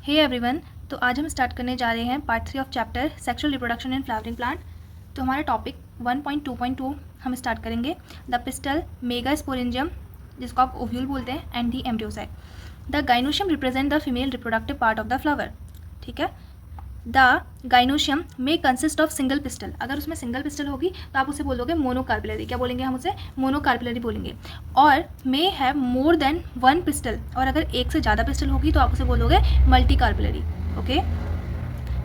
Hey everyone, तो आज हम स्टार्ट करने जा रहे हैं part 3 of chapter sexual reproduction in flowering plant. तो हमारा टॉपिक 1.2.2 हम स्टार्ट करेंगे। द पिस्टल, मेगास्पोरेंजियम जिसको आप ओव्यूल बोलते हैं, and the embryocyte. The gynoecium represent the female reproductive part of the flower. ठीक है। The gynoecium may consist of single pistil. अगर उसमें सिंगल पिस्टल होगी तो आप उसे बोलोगे मोनोकार्पिलरी। क्या बोलेंगे हम उसे? मोनोकार्पिलरी बोलेंगे। और may have more than one pistol, और अगर एक से ज़्यादा पिस्टल होगी तो आप उसे बोलोगे multicarpellary. Okay.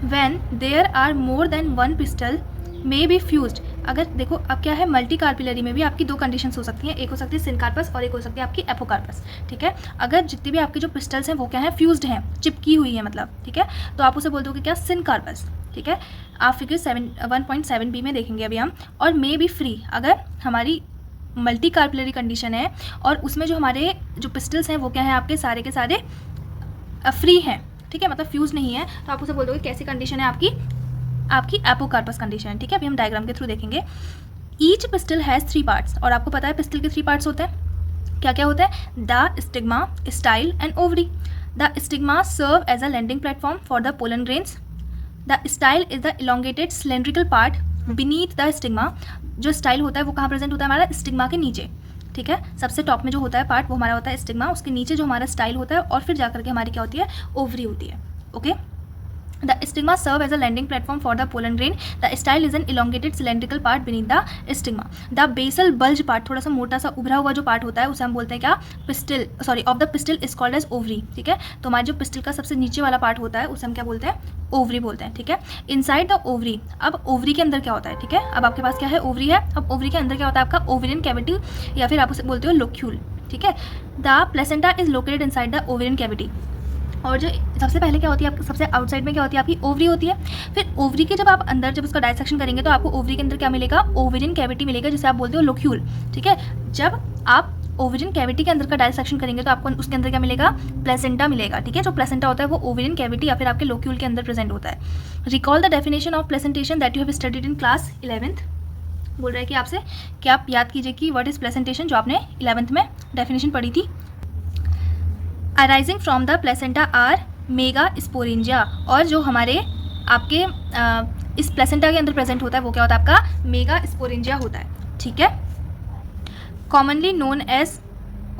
When there are more than one pistil may be fused. अगर देखो अब क्या है, मल्टी कार्पिलरी में भी आपकी दो कंडीशंस हो सकती हैं, एक हो सकती है सिनकार्पस और एक हो सकती है आपकी एपोकार्पस। ठीक है। अगर जितनी भी आपके जो पिस्टल्स हैं वो क्या है, फ्यूज्ड हैं, चिपकी हुई है मतलब। ठीक है। तो आप उसे बोल दोगे क्या, सिनकार्पस। ठीक है। आप फिगर 1.7b में देखेंगे अभी हम। और मे बी फ्री, अगर हमारी मल्टी कार्पिलरी कंडीशन है और उसमें जो हमारे जो पिस्टल्स हैं वो क्या है, आपके सारे के सारे फ्री हैं। ठीक है, मतलब फ्यूज नहीं है, तो आप उसे बोल दोगे कैसी कंडीशन है आपकी एपोकार्पस कंडीशन। ठीक है। अभी हम डायग्राम के थ्रू देखेंगे। ईच पिस्टल हैज़ 3 पार्ट्स, और आपको पता है पिस्टल के 3 पार्ट्स होते हैं। क्या क्या होता है? The stigma, style and ovary. The stigma serve as a landing platform for the pollen grains. The style is the elongated cylindrical part beneath the stigma. जो स्टाइल होता है वो कहाँ प्रेजेंट होता है? हमारा स्टिग्मा के नीचे। ठीक है। सबसे टॉप में जो होता है पार्ट वो हमारा होता है स्टिग्मा, उसके नीचे जो हमारा स्टाइल होता है, और फिर जाकर के हमारी क्या होती है, ओवरी होती है। Okay. The stigma serve as a landing platform for the pollen grain. The style is an elongated cylindrical part beneath the stigma. The basal bulge part, थोड़ा सा मोटा सा उभरा हुआ जो पार्ट होता है उसे हम बोलते हैं क्या, pistil. Sorry, of the pistil is called as ovary. ठीक है। तो हमारे जो पिस्टल का सबसे नीचे वाला पार्ट होता है उसे हम क्या बोलते हैं, ओवरी बोलते हैं। ठीक है। इनसाइड द ओवरी, अब ओवरी के अंदर क्या होता है? ठीक है। अब आपके पास क्या है, ओवरी है। अब ओवरी के अंदर क्या होता है आपका, ओवेरियन कैविटी, या फिर आप उसे बोलते हो लोक्यूल। ठीक है। The placenta is located inside the ovarian cavity. और जो सबसे पहले क्या होती है आपकी, सबसे आउटसाइड में क्या होती है आपकी, ओवरी होती है। फिर ओवरी के जब आप अंदर जब उसका डायसेक्शन करेंगे तो आपको ओवरी के अंदर क्या मिलेगा, ओवेरियन कैविटी मिलेगा, जिसे आप बोलते हो लोक्यूल। ठीक है। जब आप ओवेरियन कैविटी के अंदर का डायसेक्शन करेंगे तो आपको उसके अंदर क्या मिलेगा, प्लेसेंटा मिलेगा। ठीक है। जो प्लेसेंटा होता है वो ओवेरियन कैविटी या फिर आपके लोक्यूल के अंदर प्रेजेंट होता है। Recall the definition of placentation that you have studied in class 11th। बोल रहा है कि आपसे कि आप याद कीजिए कि व्हाट इज प्लेसेंटेशन, जो आपने 11th में डेफिनेशन पढ़ी थी। Arising from the placenta are mega sporangia. और जो हमारे आपके इस प्लेसेंटा के अंदर प्रेजेंट होता है वो क्या होता है आपका, मेगा स्पोरेंजिया होता है। ठीक है। Commonly known as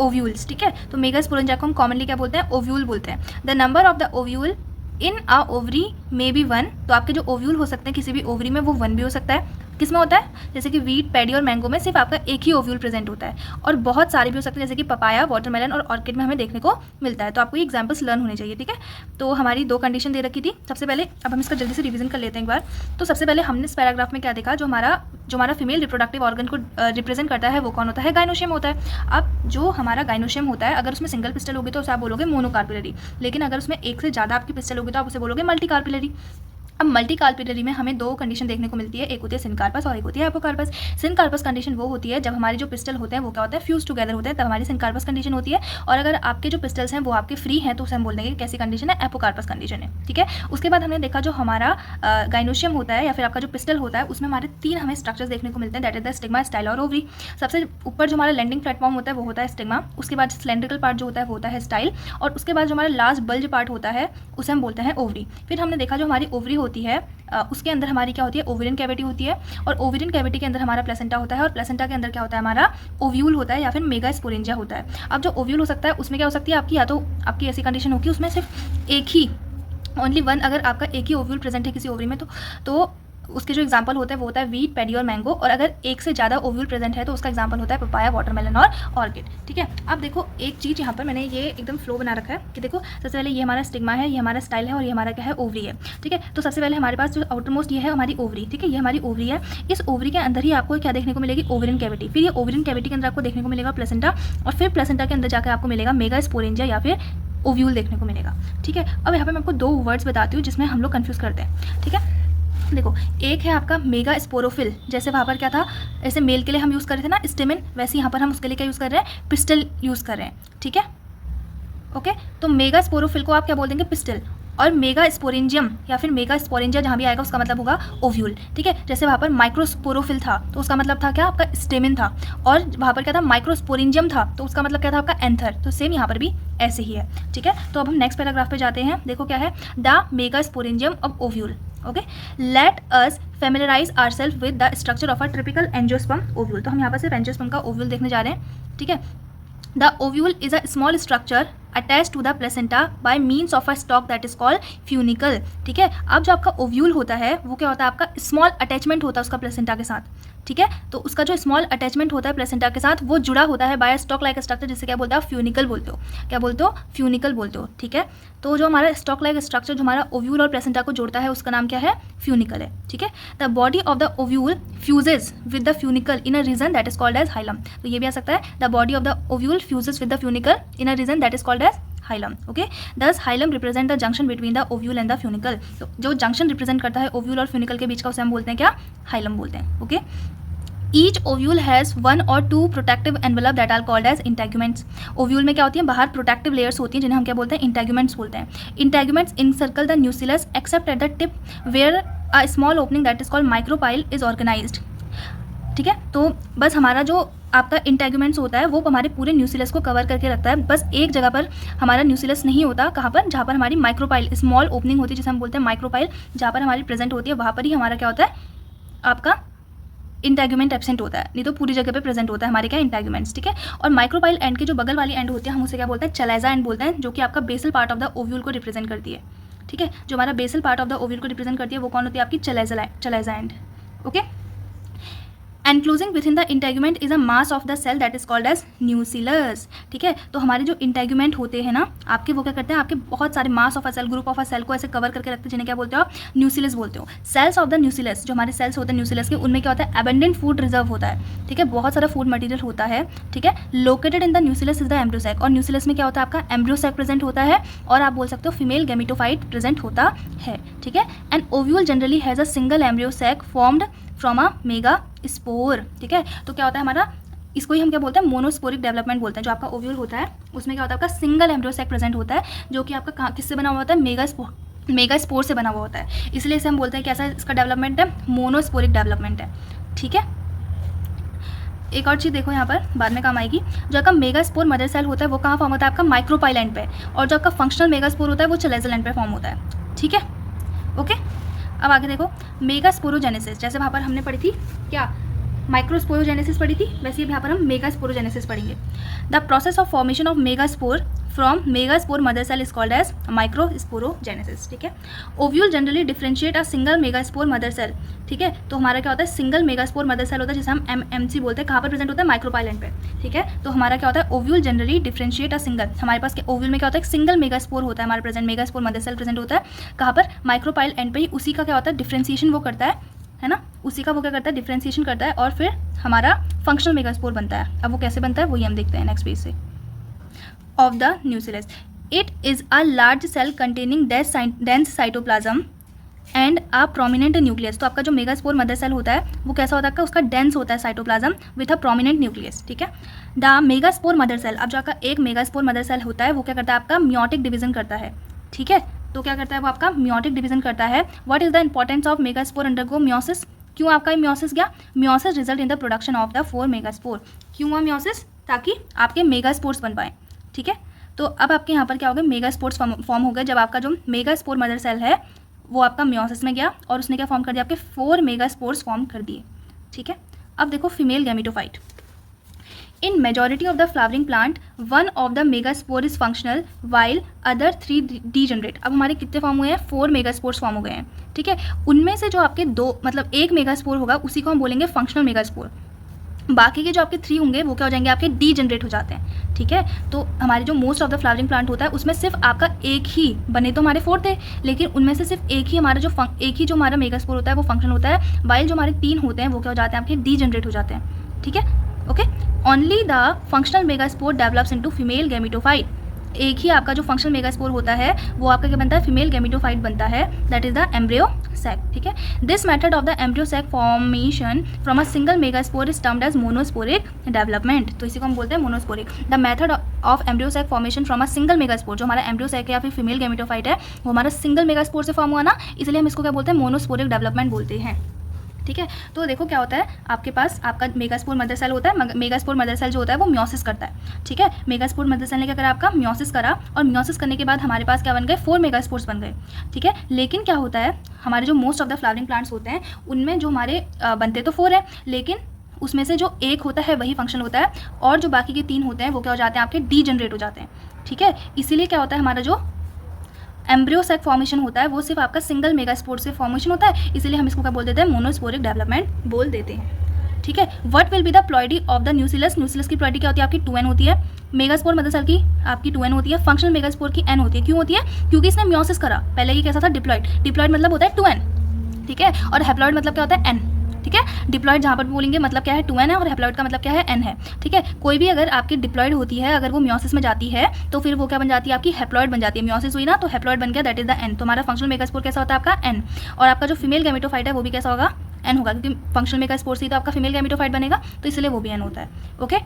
ovules. ठीक है। तो मेगा स्पोरेंजिया को हम कॉमनली क्या बोलते हैं, ओव्यूल बोलते हैं। The number of the ovule in a ovary may be 1। तो आपके जो ओव्यूल हो सकते हैं किसी भी ओवरी में वो 1 भी हो सकता है। किस में होता है? जैसे कि वीट, पैडी और मैंगो में सिर्फ आपका एक ही ओव्यूल प्रेजेंट होता है। और बहुत सारे भी हो सकते हैं, जैसे कि पपाया, वाटरमेलन और ऑर्किड में हमें देखने को मिलता है। तो आपको ये एग्जांपल्स लर्न होने चाहिए। ठीक है। तो हमारी 2 कंडीशन दे रखी थी। सबसे पहले अब हम इसका जल्दी से रिवीजन कर लेते हैं एक बार। तो सबसे पहले हमने इस पैराग्राफ में क्या देखा, जो हमारा फीमेल रिप्रोडक्टिव ऑर्गन को रिप्रेजेंट करता है वो कौन होता है, गाइनोशियम होता है। अब जो हमारा गाइनोशियम होता है, अगर उसमें सिंगल पिस्टल होगी तो उसे आप बोलोगे मोनोकार्पिलरी, लेकिन अगर उसमें एक से ज़्यादा आपकी पिस्टल होगी तो आप उसे बोलोगे मल्टी कार्पिलरी। अब मल्टी कार्पिलरी में हमें 2 कंडीशन देखने को मिलती है, एक होती है सिनकार्पस और एक होती है एपोकार्पस। सिनकार्पस कंडीशन वो होती है जब हमारे जो पिस्टल होते हैं वो क्या होता है, फ्यूज टुगेदर होते हैं, तब हमारी सिनकार्पस कंडीशन होती है। और अगर आपके जो पिस्टल्स हैं वो आपके फ्री हैं तो उसे हम बोल देंगे कैसी कंडीशन है, एपोकार्पस कंडीशन है। ठीक है। उसके बाद हमने देखा जो हमारा गाइनोशियम होता है या फिर आपका जो पिस्टल होता है उसमें हमारे 3 हमें स्ट्रक्चर्स देखने को मिलते हैं, that is the stigma, style और ओवरी। सबसे ऊपर जो हमारा लैंडिंग प्लेटफॉर्म होता है वो होता है स्टिग्मा। उसके बाद सिलेंड्रिकल पार्ट जो होता है वो होता है स्टाइल, और उसके बाद जो हमारा लास्ट बल्ज पार्ट होता है उसे हम बोलते हैं ओवरी। फिर हमने देखा जो हमारी ओवरी होती है उसके अंदर हमारी क्या होती है, ओवेरियन कैविटी होती है, और ओवेरियन कैविटी के अंदर हमारा प्लेसेंटा होता है, और प्लेसेंटा के अंदर क्या होता है, हमारा ओव्यूल होता है या फिर मेगा स्पोरेंजिया होता है। अब जो ओव्यूल हो सकता है उसमें क्या हो सकती है आपकी, या तो आपकी ऐसी कंडीशन होगी उसमें सिर्फ एक ही, ओनली 1, अगर आपका एक ही ओव्यूल प्रेजेंट है किसी ओवरी में तो उसके जो एग्जांपल होता है वो होता है वीट, पैडी और मैंगो। और अगर एक से ज़्यादा ओव्यूल प्रेजेंट है तो उसका एग्जांपल होता है पपाया, वाटरमेलन और ऑर्किड। ठीक है। अब देखो एक चीज़ यहाँ पर मैंने ये एकदम फ्लो बना रखा है कि देखो सबसे पहले ये हमारा स्टिग्मा है, ये हमारा स्टाइल है, और ये हमारा क्या है, ओवरी है। ठीक है। तो सबसे पहले हमारे पास जो आउटर मोस्ट ये है हमारी ओवरी। ठीक है। ये हमारी ओवरी है। इस ओवरी के अंदर ही आपको क्या देखने को मिलेगी, ओवेरियन कैविटी। फिर ये ओवेरियन कैविटी के अंदर आपको देखने को मिलेगा प्लेसेंटा, और फिर प्लेसेंटा के अंदर जाकर आपको मिलेगा मेगा स्पोरेंजिया या फिर ओव्यूल देखने को मिलेगा। ठीक है। अब यहाँ पर मैं आपको 2 वर्ड्स बताती हूँ जिसमें हम लोग कन्फ्यूज़ करते हैं। ठीक है। देखो एक है आपका मेगा स्पोरोफिल, जैसे वहाँ पर क्या था, ऐसे मेल के लिए हम यूज़ कर रहे थे ना स्टेमेन, वैसे यहाँ पर हम उसके लिए क्या यूज़ कर रहे हैं, पिस्टल यूज़ कर रहे हैं। ठीक है। ओके। तो मेगा स्पोरोफिल को आप क्या बोल देंगे, पिस्टल। और मेगा स्पोरेंजियम या फिर मेगा स्पोरेंजिया जहाँ भी आएगा उसका मतलब होगा ओव्यूल, ठीक है। जैसे वहाँ पर माइक्रोस्पोरोफिल था तो उसका मतलब था क्या, आपका स्टेमिन था, और वहाँ पर क्या था, माइक्रोस्पोरेंजियम था तो उसका मतलब क्या था, आपका एंथर। तो सेम यहाँ पर भी ऐसे ही है, ठीक है। तो अब हम नेक्स्ट पैराग्राफ पे जाते हैं। देखो क्या है, the mega sporangium of ovule. Okay, let us familiarise ourselves with the structure of a typical angiosperm ovule. तो हम यहाँ पर सिर्फ एंजियोस्पर्म का ओव्यूल देखने जा रहे हैं, ठीक है। The ovule is a small structure attached to the placenta by means of a stalk that is called funicle, ठीक है। अब जो आपका ओव्यूल होता है वो क्या होता है, आपका स्मॉल अटैचमेंट होता है उसका प्लेसेंटा के साथ, ठीक है। तो उसका जो स्मॉल अटैचमेंट होता है प्लेसेंटा के साथ वो जुड़ा होता है बाय स्टॉक लाइक स्ट्रक्चर, जिसे क्या बोलते हो, फ्यूनिकल बोलते हो। क्या बोलते हो, फ्यूनिकल बोलते हो, ठीक है। तो जो हमारा स्टॉक लाइक स्ट्रक्चर जो हमारा ओव्यूल और प्लेसेंटा को जोड़ता है उसका नाम क्या है, फ्यूनिकल है, ठीक है। The body of the ovule fuses with the funicle in a region that is called as hilum. तो ये भी आ सकता है, the body of the ovule fuses with the funicle in a region that is called as hilum. Okay, this hilum represent the junction between the ovule and the funicle. तो जो junction represent करता है ovule और funicle के बीच का उसे हम बोलते हैं क्या, हाइलम बोलते हैं। Okay, each ovule has 1 or 2 protective envelope that are called as integuments. Ovule में क्या होती है, बाहर प्रोटेक्टिव लेयर्स होती हैं जिन्हें हम क्या बोलते हैं, इंटेग्यूमेंट्स बोलते हैं। Integuments encircle the nucellus except at the tip where a small opening that is called micropyle is organised, ठीक है। तो बस हमारा जो आपका इंटेग्यूमेंट्स होता है वो हमारे पूरे न्यूसिलस को कवर करके रखता है। बस एक जगह पर हमारा न्यूसिलस नहीं होता, कहाँ पर, जहाँ पर हमारी माइक्रोपाइल स्मॉल ओपनिंग होती है जिसे हम बोलते हैं माइक्रोपाइल, जहाँ पर हमारी प्रेजेंट होती है वहाँ पर ही हमारा क्या होता है, आपका इंटेग्यूमेंट एब्सेंट होता है, नहीं तो पूरी जगह पे प्रेजेंट होता है हमारे क्या, इंटेग्यूमेंट्स, ठीक है। और माइक्रोपाइल एंड के जो बगल वाली एंड होती है हम उसे क्या बोलते हैं, चलाइजा एंड बोलते हैं, जो कि आपका basal part of the ovule को रिप्रेजेंट करती है, ठीक है। जो हमारा basal part of the ovule को रिप्रेजेंट करती है वो कौन होती है, आपकी chalaza end. Okay, enclosing within the integument is a mass of the cell that is called as nucellus, ठीक है। तो हमारे जो इंटेग्यूमेंट होते हैं ना आपके, वो क्या करते हैं, आपके बहुत सारे mass of a cell, group of a cell को ऐसे कवर करके रखते हैं जिन्हें क्या बोलते हो, न्यूसिलस बोलते हो। सेल्स ऑफ द न्यूसिलस, जो हमारे सेल्स होते हैं न्यूसिलस के, उनमें क्या होता है, एबंडेंट फूड रिजर्व होता है, ठीक है। बहुत सारा फूड मटेरियल होता है, ठीक है। Located in the न्यूसिलस is the embryo sac, और न्यूसिलस में क्या होता है, आपका एम्ब्रियोसैक प्रेजेंट होता है, और आप बोल सकते हो फीमेल गैमेटोफाइट प्रेजेंट होता है, ठीक है। And ovule generally has a single embryo sac formed from a mega spore, ठीक है। तो क्या होता है हमारा, इसको ही हम क्या बोलते हैं, मोनोस्पोरिक डेवलपमेंट बोलते हैं। जो आपका ओव्यूल होता है उसमें क्या होता है, आपका सिंगल एम्ब्रियोसैक प्रेजेंट होता है, जो कि आपका किससे बना हुआ होता है, मेगा स्पोर से बना हुआ होता है। इसलिए इसे हम बोलते हैं कैसा इसका डेवलपमेंट है, मोनोस्पोरिक डेवलपमेंट है, ठीक है। एक और चीज़ देखो यहाँ पर बाद में काम आएगी, जो आपका मेगा स्पोर मदर सेल होता है वो कहाँ फॉर्म होता है, आपका माइक्रोपाइल एंड पे, और जो आपका फंक्शनल मेगा स्पोर होता है वो चलाइजल एंड पे फॉर्म होता है, ठीक है। ओके, अब आगे देखो मेगा स्पोरोजेनेसिस, जैसे वहाँ पर हमने पढ़ी थी क्या, माइक्रोस्पोरोजेनेसिस पढ़ी थी, वैसे यहाँ पर हम मेगा स्पोरोजेनेसिस पढ़ेंगे। The process of formation of mega spore from mega spore mother cell is called as microsporogenesis, ठीक है। Ovule generally differentiate a single mega spore mother cell, ठीक है। तो हमारा क्या होता है, single mega spore mother cell होता है जिसे हम MMC बोलते हैं, कहाँ पर प्रेजेंट होता है, माइक्रोपाइलेंट पे, ठीक है। तो हमारा क्या होता है, ovule generally differentiate a single, हमारे पास ओव्यूल में क्या होता है, सिंगल मेगा स्पोर होता है हमारे present, mega spore mother cell present होता है कहाँ पर, माइक्रोपाइल एंड पे ही, उसी का क्या होता है, डिफरेंशिएशन वो करता है ना, उसी का वो क्या करता है, डिफरेंशिएशन करता है, और फिर हमारा फंक्शनल मेगा स्पोर बनता है। अब वो कैसे बनता है वही हम देखते हैं नेक्स्ट पेज से। Of the nucellus, it is a large cell containing dense cytoplasm and a prominent nucleus. तो आपका जो मेगा स्पोर मदर सेल होता है वो कैसा होता है, उसका डेंस होता है cytoplasm with a prominent nucleus, ठीक है। The mega spore mother cell, अब जो आपका एक मेगा स्पोर मदर सेल होता है वो क्या करता है, आपका मियोटिक डिवीजन करता है, ठीक है। तो क्या करता है वो आपका मियोटिक डिवीजन करता है। What is the importance of mega spore undergo meiosis, क्यों आपका मियोसिस गया, meiosis result in the production of the 4 mega spore, क्यों हुआ मियोसिस, ताकि आपके मेगा स्पोर्स बन पाए, ठीक है। तो अब आपके यहाँ पर क्या हो गया, मेगा स्पोर्स फॉर्म हो गया जब आपका जो मेगा स्पोर मदर सेल है वो आपका मियोसिस में गया और उसने क्या फॉर्म कर दिया, आपके 4 मेगा स्पोर्स फॉर्म कर दिए, ठीक है। अब देखो female gametophyte, in majority of the flowering plant 1 of the mega spore is functional while other 3 degenerate. अब हमारे कितने फॉर्म हुए हैं, 4 मेगा स्पोर्स फॉर्म हो गए हैं, ठीक है। उनमें से जो आपके 2 मतलब 1 मेगा स्पोर होगा उसी को हम बोलेंगे फंक्शनल मेगा स्पोर, बाकी के जो आपके 3 होंगे वो क्या हो जाएंगे, आपके डीजनरेट हो जाते हैं, ठीक है। तो हमारे जो most of the flowering plant होता है उसमें सिर्फ आपका एक ही, बने तो हमारे 4 थे लेकिन उनमें से सिर्फ एक ही हमारा जो हमारा मेगा स्पोर होता है वो फंक्शन होता है, वाइल जो हमारे 3 होते हैं वो क्या हो जाते हैं, आपके डीजनरेट हो जाते हैं, ठीक है। Okay, only the functional mega spore develops into female gametophyte. एक ही आपका जो फंक्शनल मेगा स्पोर होता है वो आपका क्या बनता है, फीमेल गैमेटोफाइट बनता है, that is the embryo sac, ठीक है। This method of the embryo sac formation from a single megaspore is termed as monosporic development, तो इसी को हम बोलते हैं monosporic. The method of embryo sac formation from a single megaspore, जो हमारा एम्ब्रियो सैक है या फिर फीमेल गैमेटोफाइट है वो हमारा सिंगल मेगास्पोर से फॉर्म हुआ ना, इसलिए हम इसको क्या बोलते हैं, मोनोस्पोरिक डेवलपमेंट बोलते हैं, ठीक है। तो देखो क्या होता है, आपके पास आपका मेगास्पोर मदर सेल होता है, मेगास्पोर मदर सेल जो होता है वो म्योसिस करता है, ठीक है। मेगास्पोर मदर सेल ने क्या करा, आपका म्योसिस करा, और म्योसिस करने के बाद हमारे पास क्या बन गए, 4 मेगास्पोर्स बन गए, ठीक है। लेकिन क्या होता है, हमारे जो most of the flowering plants होते हैं उनमें जो हमारे बनते तो 4 है, लेकिन उसमें से जो एक होता है वही फंक्शन होता है, और जो बाकी के 3 होते हैं वो क्या हो जाते हैं, आपके डीजनरेट हो जाते हैं, ठीक है। इसीलिए क्या होता है, हमारा जो एम्ब्रियो सैक फॉर्मेशन होता है वो सिर्फ आपका सिंगल मेगास्पोर से फॉर्मेशन होता है, इसीलिए हम इसको क्या बोल देते हैं, मोनोस्पोरिक डेवलपमेंट बोल देते हैं, ठीक है। What will be the ploidy of the न्यूसिलस, न्यूसिलस की प्लॉइडी क्या होती है, आपकी 2n होती है। मेगास्पोर मदर सेल की आपकी 2n होती है, फंक्शनल मेगास्पोर की n होती है। क्यों होती है, क्योंकि इसने म्योसिस करा, पहले ये कैसा था, डिप्लॉइड, डिप्लॉइड मतलब होता है 2n, ठीक है, और हैप्लॉइड मतलब क्या होता है, n, ठीक है। डिप्लॉइड जहाँ पर बोलेंगे मतलब क्या है, 2n है, और हैप्लॉइड का मतलब क्या है, n है, ठीक है। कोई भी अगर आपकी डिप्लॉइड होती है, अगर वो म्योसिस में जाती है तो फिर वो क्या बन जाती है, आपकी हैप्लॉइड बन जाती है। म्योसिस हुई ना तो हैप्लॉइड बन गया, दैट इज द n। तो हमारा फंक्शनल मेगास्पोर कैसा होता है, आपका n, और आपका जो फीमेल गैमेटोफाइट है वो भी कैसा होगा, n होगा, क्योंकि फंक्शनल मेगास्पोर से ही तो आपका फीमेल गैमेटोफाइट बनेगा, तो इसलिए वो भी n होता है, okay.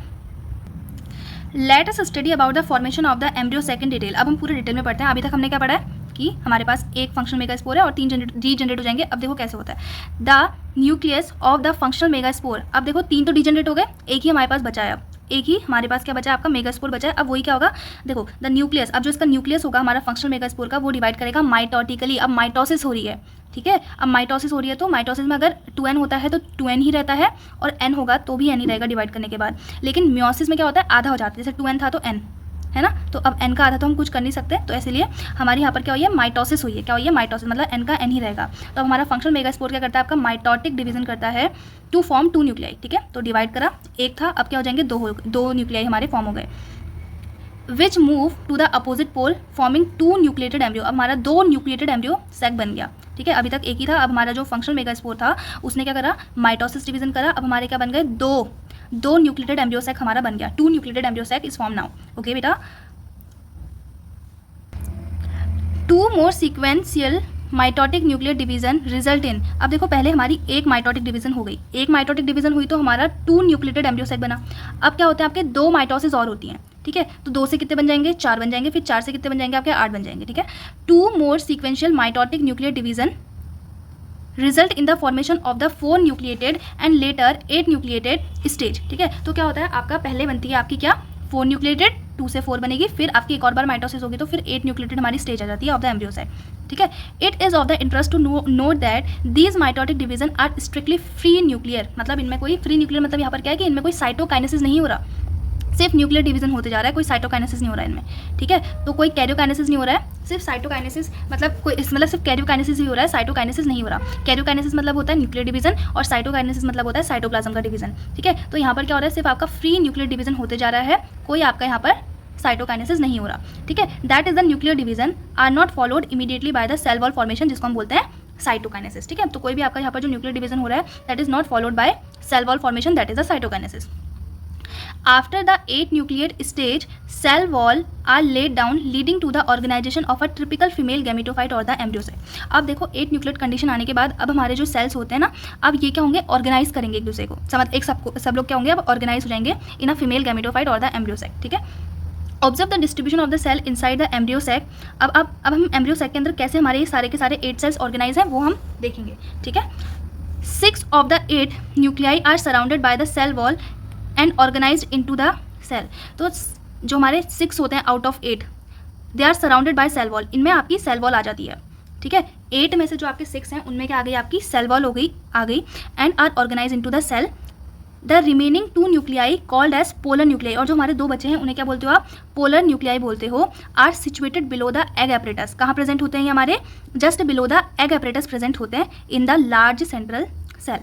Let us study about the formation of the embryo sac in detail. अब हम पूरे डिटेल में पढ़ते हैं। अभी तक हमने क्या पढ़ा है कि हमारे पास एक फंक्शनल मेगास्पोर है और 3 डीजनरेट हो जाएंगे। अब देखो कैसे होता है, the nucleus of the functional megaspore. अब देखो 3 तो डीजनरेट हो गए, एक ही हमारे पास बचा है, अब एक ही हमारे पास क्या बचा है, आपका मेगास्पोर बचा है। अब वही क्या होगा, देखो द न्यूक्लियस, अब जो इसका न्यूक्लियस होगा हमारा फंक्शनल मेगास्पोर का, वो डिवाइड करेगा माइटोटिकली। अब माइटोसिस हो रही है, ठीक है। अब माइटोसिस हो रही है तो माइटोसिस में अगर 2n होता है तो 2n ही रहता है, और n होगा तो भी n ही रहेगा डिवाइड करने के बाद। लेकिन म्योसिस में क्या होता है, आधा हो जाता है, जैसे 2n था तो n है ना, तो अब n का आधा तो हम कुछ कर नहीं सकते, तो इसलिए हमारे यहाँ पर क्या हुई है, माइटोसिस हुई है। क्या हुई है, माइटोसिस, मतलब n का n ही रहेगा। तो अब हमारा फंक्शनल मेगास्पोर क्या करता है, आपका माइटोटिक डिवीजन करता है टू फॉर्म 2 न्यूक्लियाई, ठीक है। तो डिवाइड करा, एक था, अब क्या हो जाएंगे, 2 न्यूक्लियाई हमारे फॉर्म हो गए, which move to the opposite pole forming 2 nucleated embryo. अब हमारा 2 न्यूक्लिएटेड एम्ब्रियो सैक बन गया, ठीक है। अभी तक एक ही था, अब हमारा जो फंक्शनल मेगास्पोर था उसने क्या करा, माइटोसिस डिवीजन करा। अब हमारे क्या बन गए, 2 न्यूक्लिएटेड एम्ब्रियो सैक हमारा बन गया, 2 nucleated embryo sac is form now, okay बेटा। 2 more sequential mitotic nuclear division result in. अब देखो पहले हमारी एक माइटोटिक डिवीजन हो गई, एक माइटोटिक डिवीजन हुई तो हमारा 2 न्यूक्लिएटेड एम्ब्रियो सैक बना। अब क्या होते हैं, आपके 2 माइटोसिस और होती हैं, ठीक है। तो 2 से कितने बन जाएंगे, 4 बन जाएंगे, फिर 4 से कितने बन जाएंगे, आपके 8 बन जाएंगे, ठीक है। 2 more sequential mitotic nuclear division result in the formation of the 4 nucleated and later 8 nucleated stage, ठीक है। तो क्या होता है, आपका पहले बनती है आपकी क्या, 4 न्यूक्लिएटेड, 2 से 4 बनेगी, फिर आपकी एक और बार माइटोसिस होगी तो फिर 8 न्यूक्लिएटेड हमारी स्टेज आ जाती है ऑफ द एम्ब्रियो सैक, ठीक है। It is of the interest to note that these mitotic division are strictly free nuclear. मतलब इनमें कोई फ्री न्यूक्लियर मतलब यहाँ पर क्या है कि इनमें कोई साइटोकाइनेसिस नहीं हो रहा, सिर्फ न्यूक्लियर डिवीजन होते जा रहा है, कोई साइटोकाइनेसिस नहीं हो रहा है इनमें, ठीक है। तो कोई कैरियोकाइनेसिस नहीं हो रहा है, सिर्फ साइटोकाइनेसिस, मतलब कोई मतलब सिर्फ कैरियोकाइनेसिस ही हो रहा है, साइटोकाइनेसिस नहीं हो रहा। कैरियोकाइनेसिस मतलब होता है न्यूक्लियर डिवीजन, और साइटोकाइनेसिस मतलब होता है साइटोप्लाज्म का डिवीजन, ठीक है। तो यहाँ पर क्या हो रहा है, सिर्फ आपका फ्री न्यूक्लियर डिवीजन होते जा रहा है, कोई आपका यहाँ पर साइटोकाइनेसिस नहीं हो रहा, ठीक है। That is the nuclear division are not followed immediately by the cell wall formation, जिसको हम बोलते हैं साइटोकाइनेसिस, ठीक है। तो कोई भी आपका यहाँ पर जो न्यूक्लियर डिवीजन हो रहा है that is not followed by cell wall formation, that is the cytokinesis. After the 8 nucleate stage, cell wall are laid down, leading to the organization of a typical female gametophyte or the embryo sac. अब देखो 8 nucleate condition आने के बाद अब हमारे जो sales होते हैं ना, अब ये क्या होंगे, ऑर्गेनाइज करेंगे एक दूसरे को, सब लोग क्या होंगे, अब ऑर्गेनाइज हो जाएंगे इन अ फीमेल गैमेटोफाइट और द एम्ब्रियो सैक, ठीक है। Observe the distribution of the cell inside the embryo sac. अब हम एम्ब्रियो सैक के अंदर कैसे हमारे ये सारे के सारे 8 सेल्स ऑर्गेनाइज हैं वो हम देखेंगे, ठीक है। 6 of the 8 nuclei are surrounded by the cell wall and organised into the cell. तो जो हमारे 6 होते हैं out of 8, they are surrounded by cell wall, इनमें आपकी सेल वॉल आ जाती है, ठीक है। 8 में से जो आपके 6 हैं उनमें क्या आ गई, आपकी सेल वॉल आ गई and are organise into the cell. The remaining 2 nuclei called as polar nuclei, और जो हमारे 2 बचे हैं उन्हें क्या बोलते हो आप, पोलर न्यूक्लियाई बोलते हो। Are situated below the egg apparatus, कहाँ प्रेजेंट होते हैं ये हमारे, just below the egg apparatus present होते हैं in the large central cell,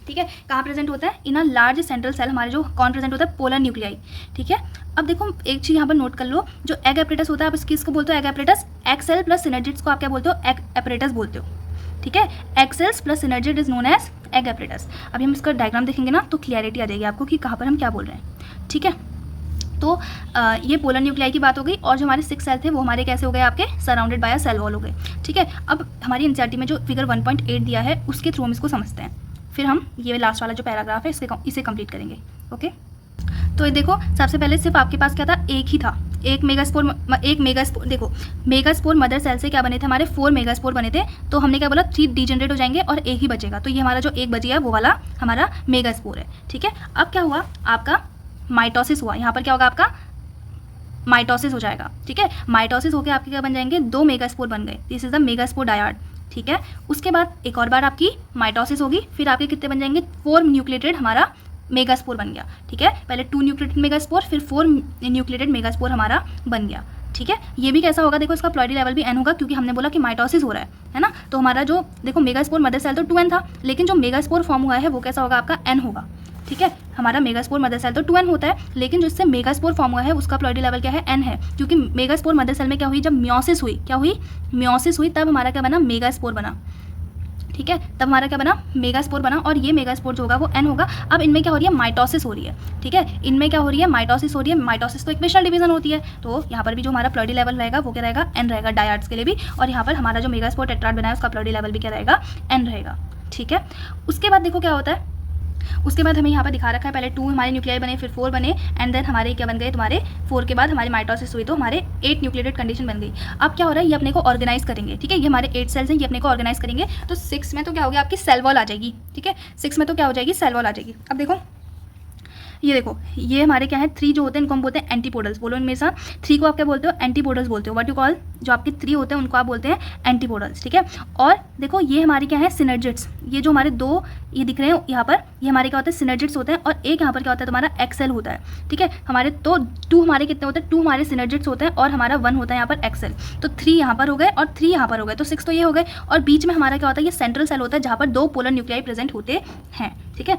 ठीक है। कहाँ प्रेजेंट होता है, in a large central cell हमारे जो कौन प्रेजेंट होता है, पोलर न्यूक्लियाई, ठीक है। अब देखो एक चीज़ यहाँ पर नोट कर लो, जो एग एपरेटस होता है, आप इसको बोलते हो egg apparatus, egg cell plus synergids को आप क्या बोलते हो, एग एपरेटस बोलते हो, ठीक है। Egg cells plus synergid is known as egg apparatus. अभी हम इसका डायग्राम देखेंगे ना तो क्लियरिटी आ जाएगी आपको कि कहाँ पर हम क्या बोल रहे हैं, ठीक है। तो ये पोलर न्यूक्लियाई की बात हो गई। और जो हमारे 6 सेल थे वो हमारे कैसे हो गए, आपके surrounded by a cell wall हो गए। ठीक है, अब हमारी एनसीईआरटी में जो फिगर 1.8 दिया है उसके थ्रू हम इसको समझते हैं, फिर हम ये लास्ट वाला जो पैराग्राफ है इसे कंप्लीट करेंगे। ओके, तो ये देखो, सबसे पहले सिर्फ आपके पास क्या था, एक ही था, एक मेगास्पोर। देखो, मेगास्पोर मदर सेल से क्या बने थे, हमारे 4 मेगास्पोर बने थे। तो हमने क्या बोला, 3 डिजेनरेट हो जाएंगे और एक ही बचेगा। तो ये हमारा जो एक बची है वो वाला हमारा मेगास्पोर है। ठीक है, अब क्या हुआ, आपका माइटोसिस हुआ। यहाँ पर क्या होगा, आपका माइटोसिस हो जाएगा। ठीक है, माइटोसिस होकर आपके क्या बन जाएंगे, 2 मेगास्पोर बन गए। This is the megaspore dyad. ठीक है, उसके बाद एक और बार आपकी माइटोसिस होगी, फिर आपके कितने बन जाएंगे, 4 न्यूक्लिएटेड हमारा मेगास्पोर बन गया। ठीक है, पहले 2 न्यूक्लिएटेड मेगास्पोर, फिर 4 न्यूक्लिएटेड मेगास्पोर हमारा बन गया। ठीक है, ये भी कैसा होगा, देखो इसका प्लॉइडी लेवल भी n होगा, क्योंकि हमने बोला कि माइटोसिस हो रहा है ना। तो हमारा जो देखो मेगास्पोर मदर सेल तो 2n था, लेकिन जो मेगास्पोर फॉर्म हुआ है वो कैसा होगा, आपका n होगा। ठीक है, हमारा मेगास्पोर मदर सेल तो 2n होता है, लेकिन जिससे मेगास्पोर फॉर्म हुआ है उसका प्लॉइडी लेवल क्या है, n है। क्योंकि मेगास्पोर मदर सेल में क्या हुई, जब मियोसिस हुई, क्या हुई, मियोसिस हुई, तब हमारा क्या बना, मेगास्पोर बना। ठीक है, तब हमारा क्या बना, मेगास्पोर बना, और ये मेगास्पोर जो होगा वो n होगा। अब इनमें क्या हो रही है, माइटोसिस हो रही है। ठीक है, इनमें क्या हो रही है, माइटोसिस हो रही है। माइटोसिस तो इक्वेशनल डिवीजन होती है, तो यहाँ पर भी जो हमारा प्लॉइडी लेवल रहेगा वो क्या रहेगा, n रहेगा, डायड्स के लिए भी। और यहाँ पर हमारा जो मेगास्पोर टेट्राड बना है उसका प्लॉइडी लेवल भी क्या रहेगा, n रहेगा। ठीक है, उसके बाद देखो क्या होता है, उसके बाद हमें यहाँ पर दिखा रखा है, पहले 2 हमारे न्यूक्लियाई बने, फिर 4 बने, एंड देन हमारे क्या बन गए, तुम्हारे 4 के बाद हमारी माइटोसिस हुई तो हमारे 8 न्यूक्लिएटेड कंडीशन बन गई। अब क्या हो रहा है, ये अपने को ऑर्गेनाइज करेंगे। ठीक है, ये हमारे 8 सेल्स हैं, ये अपने को ऑर्गेनाइज करेंगे। तो 6 में तो क्या हो गया, आपकी सेल वॉल आ जाएगी। ठीक है, 6 में तो क्या हो जाएगी, सेल वॉल आ जाएगी। अब देखो, ये देखो, ये हमारे क्या है, 3 जो होते हैं इनको हम बोलते हैं एंटीपोडल्स। बोलो इनमें से 3 को आप क्या बोलते हो, एंटीपोडल्स बोलते हो। व्हाट यू कॉल, जो आपके 3 होते हैं उनको आप बोलते हैं एंटीपोडल्स। ठीक है, और देखो ये हमारी क्या है, सिनर्जिड्स। ये जो हमारे 2 ये दिख रहे हैं यहाँ पर, ये हमारे क्या होते हैं, सिनर्जिड्स होते हैं। और एक यहाँ पर क्या होता है, तुम्हारा एक्सेल होता है। ठीक है, हमारे तो 2 हमारे कितने होते हैं, 2 हमारे सिनर्जिड्स होते हैं, और हमारा 1 होता है यहाँ पर एक्सेल। तो 3 यहाँ पर हो गए और 3 यहाँ पर हो गए, तो 6 तो ये हो गए। और बीच में हमारा क्या होता है, ये सेंट्रल सेल होता है, जहाँ पर 2 पोलर न्यूक्लियाई प्रेजेंट होते हैं। ठीक है,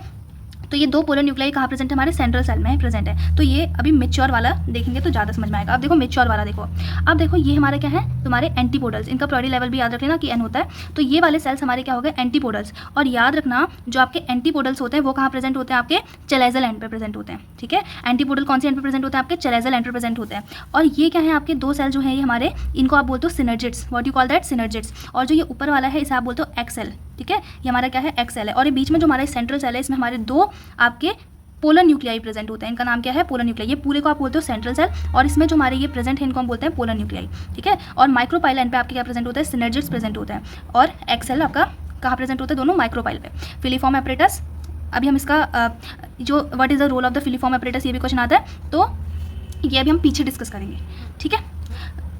तो ये 2 पोलर न्यूक्लियाई कहाँ प्रेजेंट है, हमारे सेंट्रल सेल में प्रेजेंट है। तो ये अभी मेच्योर वाला देखेंगे तो ज़्यादा समझ में आएगा। अब देखो मेच्योर वाला देखो, अब देखो ये हमारे क्या है, तुम्हारे एंटीपोडल्स। इनका प्लॉइडी लेवल भी याद रख लेना कि n होता है। तो ये वाले सेल्स हमारे क्या हो गए, एंटीपोडल्स। और याद रखना, जो आपके एंटीपोडल्स होते हैं वो कहाँ प्रेजेंट होते हैं, आपके चेलेजल एंड पे प्रेजेंट होते हैं। ठीक है, एंटीपोडल कौन से एंड पे प्रेजेंट होते हैं, आपके चेलेजल एंड पे प्रेजेंट होते हैं। और ये क्या है, आपके 2 सेल जो है ये हमारे, इनको आप बोलते हो synergids. What you call that, synergids. और जो ये ऊपर वाला है इसे आप बोलते हो एक्सेल। ठीक है, ये हमारा क्या है, एक्सेल है। और ये बीच में जो हमारा सेंट्रल सेल है, इसमें हमारे 2 आपके पोलर न्यूक्लियाई प्रेजेंट होते हैं। इनका नाम क्या है, पोलर न्यूक्लियाई। ये पूरे को आप बोलते हो सेंट्रल सेल, और इसमें जो हमारे ये प्रेजेंट है इनको हम बोलते हैं पोलर न्यूक्लियाई। ठीक है, और माइक्रोपाइल एंड पे आपके क्या प्रेजेंट होता है, सिनर्जिड्स प्रेजेंट होते हैं। और एक्सेल आपका कहाँ प्रेजेंट होता है, दोनों माइक्रोपाइल पे। फिलीफॉर्म एपरेटस, अभी हम इसका जो what is the role of the filiform apparatus, ये भी क्वेश्चन आता है, तो ये अभी हम पीछे डिस्कस करेंगे। ठीक है,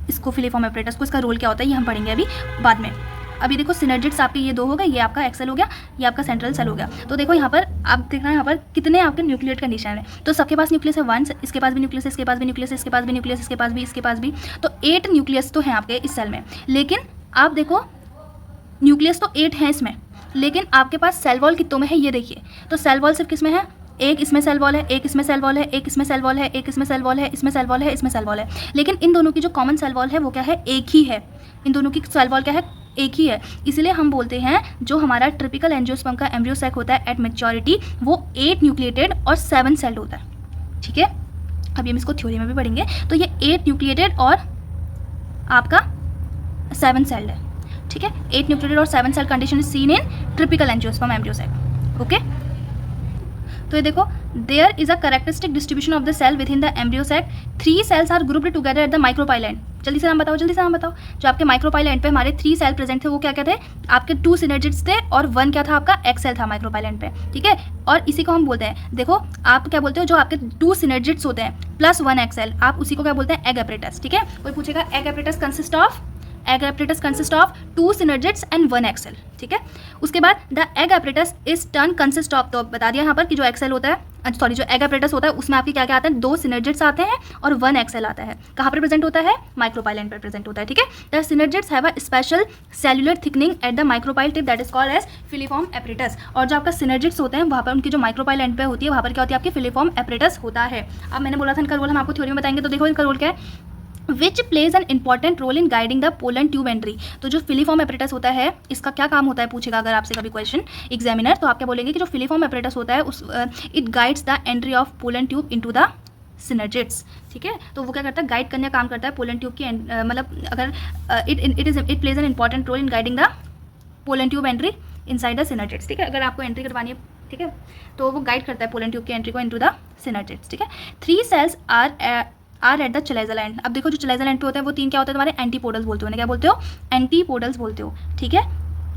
इसको फिलीफॉर्म एपरेटस को, इसका रोल क्या होता है ये हम पढ़ेंगे अभी बाद में। अभी देखो सिनर्जिड्स आपके ये 2 हो गए, ये आपका एक्सेल हो गया, ये आपका सेंट्रल सेल हो गया। तो देखो यहाँ पर आप देखना, यहाँ पर कितने आपके न्यूक्लिएट कंडीशन है। तो सबके पास न्यूक्लियस है 1, इसके पास भी न्यूक्लियस है, इसके पास भी न्यूक्लियस है, इसके पास भी न्यूक्लियस, इसके पास भी, इसके पास भी। तो 8 न्यूक्लियस तो हैं आपके इस सेल में। लेकिन आप देखो न्यूक्लियस तो 8 हैं इसमें, लेकिन आपके पास सेल वॉल कितनों में है ये देखिए। तो सेल वॉल सिर्फ किस में है, एक इसमें सेल वॉल है, एक इसमें सेल वॉल है, एक इसमें सेल वॉल है, एक इसमें सेल वॉल है, इसमें सेल वॉल है, इसमें सेल वॉल है। लेकिन इन दोनों की जो कॉमन सेल वॉल है वो क्या है, एक ही है। इन दोनों की सेल वॉल क्या है, एक ही है। इसलिए हम बोलते हैं जो हमारा ट्रिपिकल एंजियोस्पर्म का एम्ब्रियो सैक होता है एट मैच्योरिटी, वो 8 न्यूक्लिएटेड और 7 सेल्ड होता है। ठीक है, अभी हम इसको थ्योरी में भी पढ़ेंगे। तो ये 8 न्यूक्लिएटेड और आपका 7 सेल्ड है। ठीक है, 8 न्यूक्लिएटेड और 7 cell condition is seen in typical angiosperm embryo sac. Okay, तो ये देखो, there is a characteristic distribution of the cell within the embryo sac. 3 cells are grouped together at the micropyle end. जल्दी से नाम बताओ, जल्दी से नाम बताओ। जो आपके माइक्रोपाइल एंड पे हमारे 3 सेल प्रेजेंट थे वो क्या क्या थे, आपके 2 सिनर्जिड्स थे और 1 क्या था, आपका एक्सेल था माइक्रोपाइल एंड पे। ठीक है, और इसी को हम बोलते हैं, देखो आप क्या बोलते हो, जो आपके 2 सिनर्जिड्स होते हैं प्लस 1 एक्सेल, आप उसी को क्या बोलते हैं, एग एपरेटस। ठीक है, कोई पूछेगा egg apparatus consist of, egg apparatus consist of 2 synergids and 1 egg cell. ठीक है, उसके बाद the egg apparatus is turn consist of, तो बता दिया यहाँ पर कि जो एक्सेल होता है, सॉरी जो एग एपरेटस होता है उसमें आपके क्या क्या आते हैं, 2 सिनर्जिड्स आते हैं और 1 एक्सेल आता है। कहाँ पर प्रेजेंट होता है, माइक्रोपाइल एंड पर प्रेजेंट होता है। ठीक है, the synergids have a special cellular thickening at the micropyle tip that is called as filiform apparatus. और जो आपका सिनर्जिड्स होते हैं वहाँ पर उनकी जो माइक्रोपाइल एंड पे होती है वहाँ पर क्या होती है, आपकी फिलीफॉर्म एपरेटस होता है। अब मैंने बोला था इनका रोल हम आपको थ्योरी में बताएंगे। तो देखो इनका रोल क्या है, which plays an important role in guiding the pollen tube entry. तो जो फिलीफॉर्म एपरेटस होता है इसका क्या काम होता है, पूछेगा अगर आपसे कभी क्वेश्चन एग्जामिनर, तो आप क्या बोलेंगे कि जो फिलीफॉर्म एपरेटस होता है उस it guides the entry of pollen tube into the synergids. ठीक है, तो वो क्या करता है, गाइड करने का काम करता है पोलन ट्यूब की मतलब अगर it plays an important role in guiding the pollen tube entry inside the synergids. ठीक है, अगर आपको एंट्री करवानी है, ठीक है, तो वो गाइड करता है पोलन ट्यूब की एंट्री को इनटू द सिनर्जिड्स। ठीक है, 3 cells are at the chalazal end. अब देखो जो चलेजल एंड पे होता है वो 3 क्या होता है तुम्हारे, एंटीपोडल्स बोलते हो, उन्हें क्या बोलते हो, एंटीपोडल्स बोलते हो। ठीक है,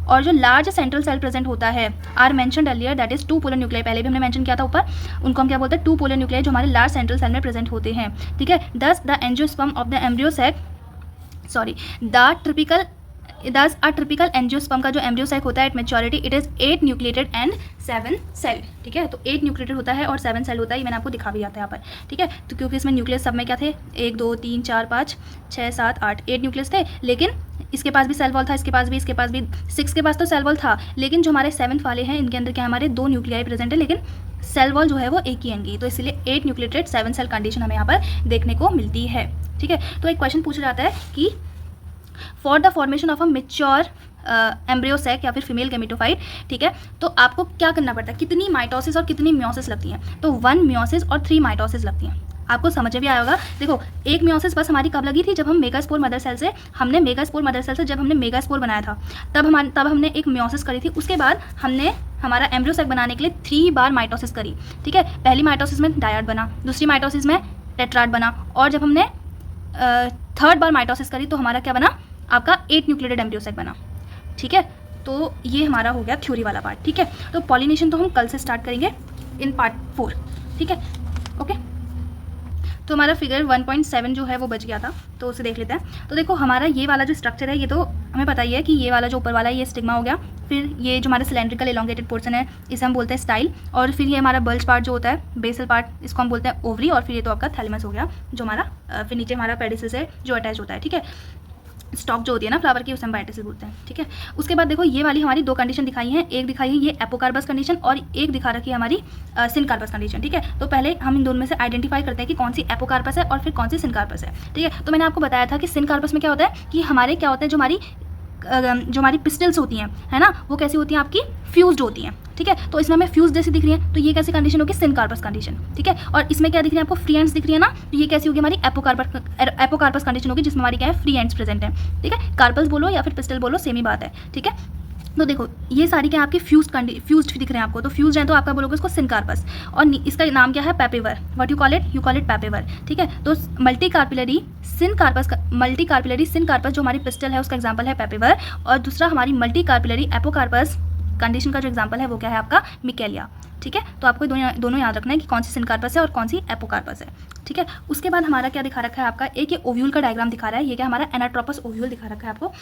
और जो लार्ज सेंट्रल सेल प्रेजेंट होता है are mentioned earlier, that is 2 polar nuclei, पहले भी हमने मेंशन किया था ऊपर, उनको हम क्या बोलते हैं, 2 पोलर न्यूक्लियाई जो हमारे लार्ज सेंट्रल सेल में प्रेजेंट होते हैं। ठीक है, thus the angiosperm of the embryo sac, sorry the typical angiosperm का जो एम्ब्रियो सैक होता है at maturity it is 8 nucleated and 7 cell. ठीक है, तो 8 न्यूक्लिएटेड होता है और 7 सेल होता है, ये मैंने आपको दिखा भी आता है यहाँ पर। ठीक है, तो क्योंकि इसमें न्यूक्लियस सब में क्या थे, 1 2 3 4 5 6 7 8 8 न्यूक्लियस थे, लेकिन इसके पास भी सेल वॉल था, इसके पास भी 6 के पास तो सेल वॉल था, लेकिन जो हमारे 7th वाले हैं इनके अंदर क्या हमारे 2 न्यूक्लियाई प्रेजेंट है, लेकिन सेल वॉल जो है वो एक ही आएंगी, तो इसलिए 8 न्यूक्लिएटेड 7 सेल कंडीशन हमें यहाँ पर देखने को मिलती है। ठीक है, तो एक क्वेश्चन पूछा जाता है कि for the formation of a mature embryo sac या फिर फीमेल गेमेटोफाइट, ठीक है, तो आपको क्या करना पड़ता है, कितनी माइटोसिस और कितनी मियोसिस लगती हैं, तो 1 मियोसिस और 3 माइटोसिस लगती हैं। आपको समझ में भी आया होगा। देखो, एक मियोसिस बस हमारी कब लगी थी, जब हम मेगास्पोर मदर सेल से जब हमने मेगास्पोर बनाया था, तब हमने एक मियोसिस करी थी। उसके बाद हमने हमारा एम्ब्रियो सैक बनाने के लिए 3 बार माइटोसिस करी। ठीक है, पहली माइटोसिस में डायड बना, दूसरी माइटोसिस में टेट्राड बना, और जब हमने 3rd बार माइटोसिस करी तो हमारा क्या बना, आपका 8 न्यूक्लिएटेड एम्ब्रियो सैक बना। ठीक है, तो ये हमारा हो गया थ्योरी वाला पार्ट। ठीक है, तो पॉलिनेशन तो हम कल से स्टार्ट करेंगे इन पार्ट 4। ठीक है, ओके, तो हमारा फिगर 1.7 जो है वो बच गया था, तो उसे देख लेते हैं। तो देखो, हमारा ये वाला जो स्ट्रक्चर है ये तो हमें पता ही है कि ये वाला जो ऊपर वाला है ये स्टिग्मा हो गया, फिर ये जो हमारा सिलेंड्रिकल एलोंगेटेड पोर्शन है इसे हम बोलते हैं स्टाइल, और फिर ये हमारा बल्ज पार्ट जो होता है, बेसल पार्ट, इसको हम बोलते हैं ओवरी, और फिर ये तो आपका थैलेमस हो गया जो हमारा फिर नीचे हमारा पेडिसल से जो अटैच होता है। ठीक है, स्टॉक जो होती है ना फ्लावर की, उसे हम बायोटेसिस बोलते हैं। ठीक है, उसके बाद देखो ये वाली हमारी 2 कंडीशन दिखाई हैं, एक दिखाई है ये एपोकार्पस कंडीशन और एक दिखा रखी है हमारी सिनकार्पस कंडीशन। ठीक है, तो पहले हम इन दोनों में से आइडेंटिफाई करते हैं कि कौन सी एपोकार्पस है और फिर कौन सी सिनकार्पस है। ठीक है, तो मैंने आपको बताया था कि सिनकार्पस में क्या होता है कि हमारे क्या होता है, जो हमारी पिस्टल्स होती हैं, है ना, वो कैसी होती हैं, आपकी फ्यूज्ड होती हैं। ठीक है, तो इसमें हमें फ्यूज जैसी दिख रही है, तो ये कैसी कंडीशन होगी, सिनकार्पस कंडीशन। ठीक है, और इसमें क्या दिख रही है आपको, फ्री एंड्स दिख रही है ना, तो ये कैसी होगी, हमारी एपोकार्पस कंडीशन होगी, जिसमें हमारी क्या है, फ्री एंड्स प्रेजेंट है। ठीक है, कार्पल्स बोलो या फिर पिस्टल बोलो, सेम ही बात है। ठीक है, तो देखो ये सारी क्या आपकी फ्यूज्ड दिख रहे हैं आपको, तो फ्यूज्ड है तो आपका बोलोगे उसको सिनकार्पस, और इसका नाम क्या है, papaver. What you call it papaver. ठीक है, तो मल्टी कार्पिलरी सिनकार्पस जो हमारी पिस्टल है उसका एग्जांपल है पैपेवर, और दूसरा हमारी मल्टी कार्पिलरी एपोकार्पस कंडीशन का जो एग्जांपल है वो क्या है, आपका मिकेलिया। ठीक है, तो आपको दोनों याद रखना है कि कौन सी सिनकार्पस है और कौन सी एपोकार्पस है। ठीक है, उसके बाद हमारा क्या दिखा रखा है आपका, एक ये ओव्यूल का डायग्राम दिखा रहा है, ये क्या हमारा एनाट्रोपस ओव्यूल दिखा रखा है आपको।